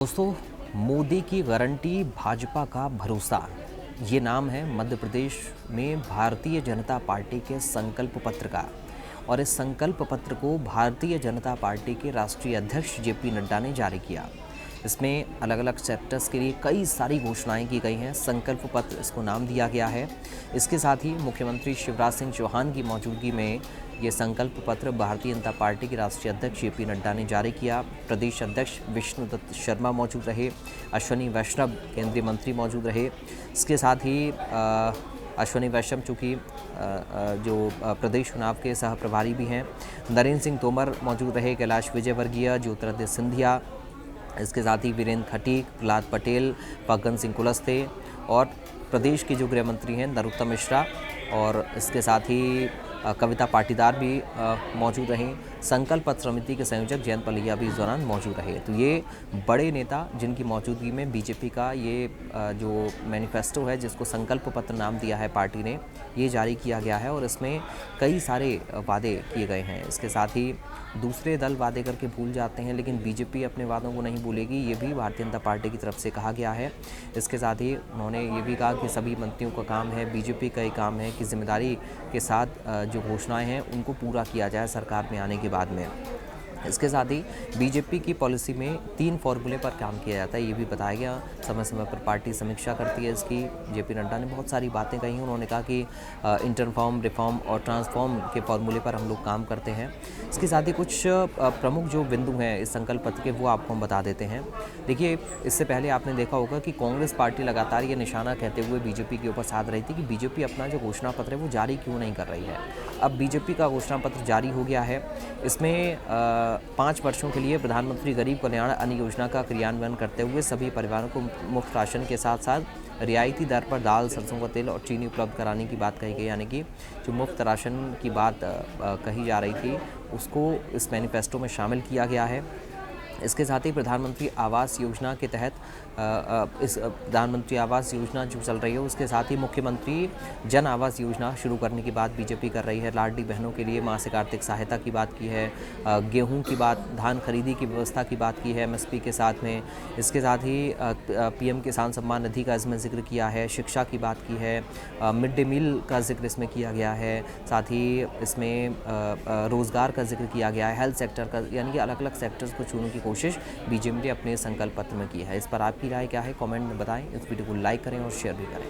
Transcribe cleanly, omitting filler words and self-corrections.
दोस्तों, मोदी की गारंटी भाजपा का भरोसा, ये नाम है मध्य प्रदेश में भारतीय जनता पार्टी के संकल्प पत्र का। और इस संकल्प पत्र को भारतीय जनता पार्टी के राष्ट्रीय अध्यक्ष जेपी नड्डा ने जारी किया। इसमें अलग अलग सेक्टर्स के लिए कई सारी घोषणाएं की गई हैं। संकल्प पत्र इसको नाम दिया गया है। इसके साथ ही मुख्यमंत्री शिवराज सिंह चौहान की मौजूदगी में ये संकल्प पत्र भारतीय जनता पार्टी के राष्ट्रीय अध्यक्ष जेपी नड्डा ने जारी किया। प्रदेश अध्यक्ष विष्णुदत्त शर्मा मौजूद रहे, अश्विनी वैष्णव केंद्रीय मंत्री मौजूद रहे। इसके साथ ही अश्विनी वैष्णव चूँकि जो प्रदेश चुनाव के सह प्रभारी भी हैं, नरेंद्र सिंह तोमर मौजूद रहे, कैलाश विजयवर्गीय, ज्योतिरादित्य सिंधिया, इसके साथ ही वीरेंद्र खटीक, प्रहलाद पटेल, फग्गन सिंह कुलस्ते और प्रदेश के जो गृह मंत्री हैं नरोत्तम मिश्रा, और इसके साथ ही कविता पाटीदार भी मौजूद रहे। संकल्प पत्र समिति के संयोजक जयंत पलिया भी इस दौरान मौजूद रहे। तो ये बड़े नेता जिनकी मौजूदगी में बीजेपी का ये जो मैनिफेस्टो है, जिसको संकल्प पत्र नाम दिया है पार्टी ने, ये जारी किया गया है और इसमें कई सारे वादे किए गए हैं। इसके साथ ही दूसरे दल वादे करके भूल जाते हैं, लेकिन बीजेपी अपने वादों को नहीं भूलेगी, ये भी भारतीय जनता पार्टी की तरफ से कहा गया है। इसके साथ ही उन्होंने ये भी कहा कि सभी मंत्रियों का काम है, बीजेपी का ही काम है कि जिम्मेदारी के साथ जो घोषणाएं हैं उनको पूरा किया जाए सरकार में आने के बाद में। इसके साथ ही बीजेपी की पॉलिसी में 3 फॉर्मूले पर काम किया जाता है, ये भी बताया गया। समय समय पर पार्टी समीक्षा करती है इसकी। जेपी नड्डा ने बहुत सारी बातें कही हैं। उन्होंने कहा कि इंटरफॉर्म, रिफॉर्म और ट्रांसफॉर्म के फॉर्मूले पर हम लोग काम करते हैं। इसके साथ ही कुछ प्रमुख जो बिंदु हैं इस संकल्प पत्र के, वो आपको हम बता देते हैं। देखिए, इससे पहले आपने देखा होगा कि कांग्रेस पार्टी लगातार ये निशाना कहते हुए बीजेपी के ऊपर साध रही थी कि बीजेपी अपना जो घोषणा पत्र है वो जारी क्यों नहीं कर रही है। अब बीजेपी का घोषणा पत्र जारी हो गया है। इसमें 5 वर्षों के लिए प्रधानमंत्री गरीब कल्याण अन्न योजना का क्रियान्वयन करते हुए सभी परिवारों को मुफ्त राशन के साथ साथ रियायती दर पर दाल, सरसों का तेल और चीनी उपलब्ध कराने की बात कही गई। यानी कि जो मुफ्त राशन की बात कही जा रही थी, उसको इस मैनिफेस्टो में शामिल किया गया है। इसके साथ ही प्रधानमंत्री आवास योजना के तहत इस प्रधानमंत्री आवास योजना जो चल रही है, उसके साथ ही मुख्यमंत्री जन आवास योजना शुरू करने की बात बीजेपी कर रही है। लाडली बहनों के लिए मासिक आर्थिक सहायता की बात की है, गेहूं की बात, धान खरीदी की व्यवस्था की बात की है एमएसपी के साथ में। इसके साथ ही पीएम किसान सम्मान निधि का इसमें जिक्र किया है, शिक्षा की बात की है, मिड डे मील का जिक्र इसमें किया गया है। साथ ही इसमें रोज़गार का जिक्र किया गया है, हेल्थ सेक्टर का, यानी कि अलग अलग सेक्टर्स को चुनने की कोशिश बीजेपी ने अपने संकल्प पत्र में की है। इस पर आपकी राय क्या है, कमेंट में बताएं। इस वीडियो को लाइक करें और शेयर भी करें।